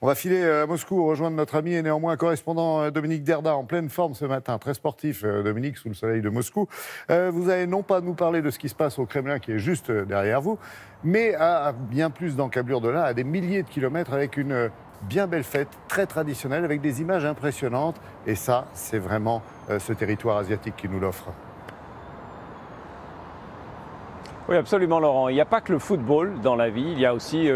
On va filer à Moscou, rejoindre notre ami et néanmoins correspondant Dominique Derda, en pleine forme ce matin, très sportif, Dominique, sous le soleil de Moscou. Vous allez non pas nous parler de ce qui se passe au Kremlin, qui est juste derrière vous, mais à bien plus d'encablure de là, à des milliers de kilomètres, avec une bien belle fête, très traditionnelle, avec des images impressionnantes. Et ça, c'est vraiment ce territoire asiatique qui nous l'offre. Oui, absolument, Laurent. Il n'y a pas que le football dans la vie. Il y a aussi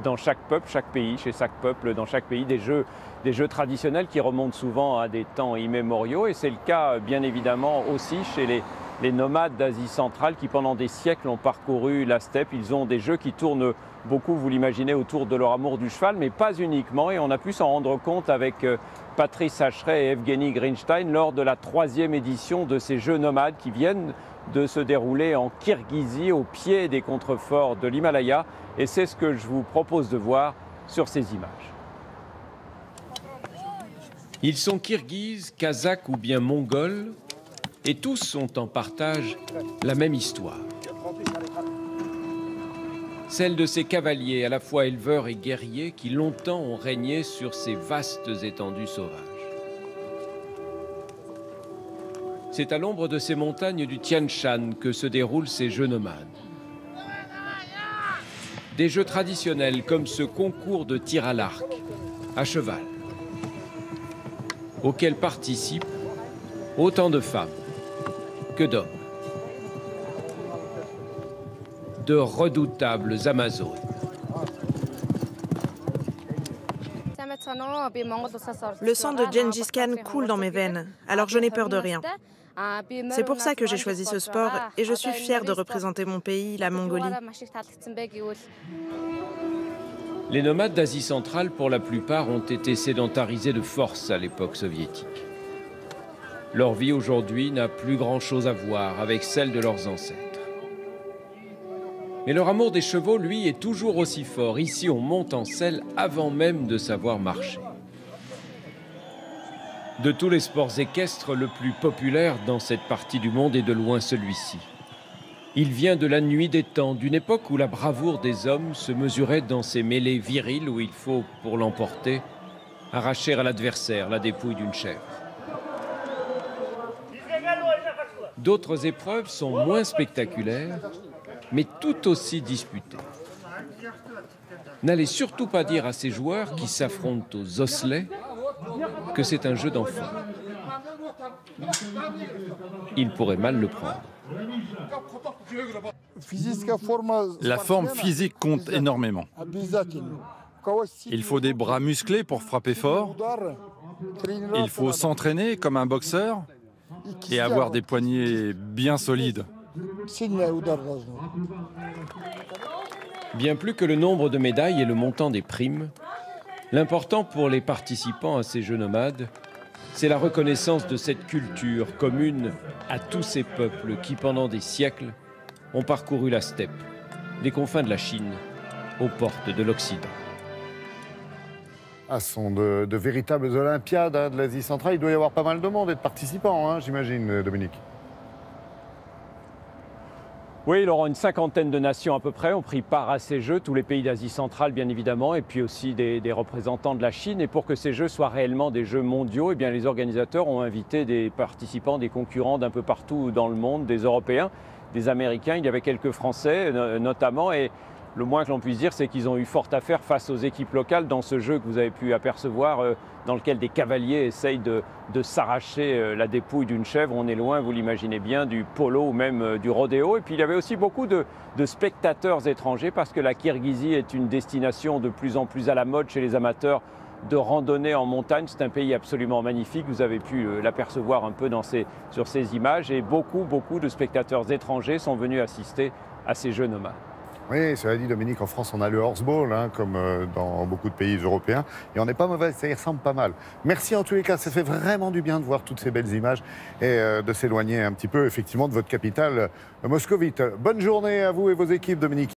dans chaque peuple, chaque pays, chez chaque peuple, dans chaque pays, des jeux traditionnels qui remontent souvent à des temps immémoriaux. Et c'est le cas, bien évidemment, aussi chez les nomades d'Asie centrale qui, pendant des siècles, ont parcouru la steppe. Ils ont des jeux qui tournent beaucoup, vous l'imaginez, autour de leur amour du cheval, mais pas uniquement. Et on a pu s'en rendre compte avec Patrice Hacheret et Evgeny Grinstein lors de la 3e édition de ces jeux nomades qui viennent de se dérouler en Kirghizie, au pied des contreforts de l'Himalaya. Et c'est ce que je vous propose de voir sur ces images. Ils sont kirghizes, kazakhs ou bien mongols, et tous ont en partage la même histoire. Celle de ces cavaliers, à la fois éleveurs et guerriers, qui longtemps ont régné sur ces vastes étendues sauvages. C'est à l'ombre de ces montagnes du Tian Shan que se déroulent ces jeux nomades. Des jeux traditionnels comme ce concours de tir à l'arc, à cheval, auquel participent autant de femmes que d'hommes. De redoutables Amazones. Le sang de Gengis Khan coule dans mes veines, alors je n'ai peur de rien. C'est pour ça que j'ai choisi ce sport et je suis fière de représenter mon pays, la Mongolie. Les nomades d'Asie centrale, pour la plupart, ont été sédentarisés de force à l'époque soviétique. Leur vie aujourd'hui n'a plus grand-chose à voir avec celle de leurs ancêtres. Mais leur amour des chevaux, lui, est toujours aussi fort. Ici, on monte en selle avant même de savoir marcher. De tous les sports équestres, le plus populaire dans cette partie du monde est de loin celui-ci. Il vient de la nuit des temps, d'une époque où la bravoure des hommes se mesurait dans ces mêlées viriles où il faut, pour l'emporter, arracher à l'adversaire la dépouille d'une chèvre. D'autres épreuves sont moins spectaculaires, mais tout aussi disputées. N'allez surtout pas dire à ces joueurs qui s'affrontent aux osselets que c'est un jeu d'enfant. Ils pourraient mal le prendre. La forme physique compte énormément. Il faut des bras musclés pour frapper fort. Il faut s'entraîner comme un boxeur et avoir des poignets bien solides. Bien plus que le nombre de médailles et le montant des primes, l'important pour les participants à ces jeux nomades, c'est la reconnaissance de cette culture commune à tous ces peuples qui, pendant des siècles, ont parcouru la steppe, des confins de la Chine aux portes de l'Occident. Ce sont de véritables Olympiades de l'Asie centrale. Il doit y avoir pas mal de monde et de participants, j'imagine, Dominique. Oui, Laurent, une cinquantaine de nations à peu près ont pris part à ces Jeux, tous les pays d'Asie centrale bien évidemment, et puis aussi des représentants de la Chine. Et pour que ces Jeux soient réellement des Jeux mondiaux, eh bien, les organisateurs ont invité des participants, des concurrents d'un peu partout dans le monde, des Européens, des Américains. Il y avait quelques Français notamment, et le moins que l'on puisse dire, c'est qu'ils ont eu fort à faire face aux équipes locales dans ce jeu que vous avez pu apercevoir, dans lequel des cavaliers essayent de s'arracher la dépouille d'une chèvre. On est loin, vous l'imaginez bien, du polo ou même du rodéo. Et puis il y avait aussi beaucoup de spectateurs étrangers parce que la Kirghizie est une destination de plus en plus à la mode chez les amateurs de randonnée en montagne. C'est un pays absolument magnifique. Vous avez pu l'apercevoir un peu sur ces images. Et beaucoup de spectateurs étrangers sont venus assister à ces jeux nomades. Oui, cela dit, Dominique, en France, on a le horseball, comme dans beaucoup de pays européens. Et on n'est pas mauvais, ça y ressemble pas mal. Merci en tous les cas, ça fait vraiment du bien de voir toutes ces belles images et de s'éloigner un petit peu, effectivement, de votre capitale moscovite. Bonne journée à vous et vos équipes, Dominique.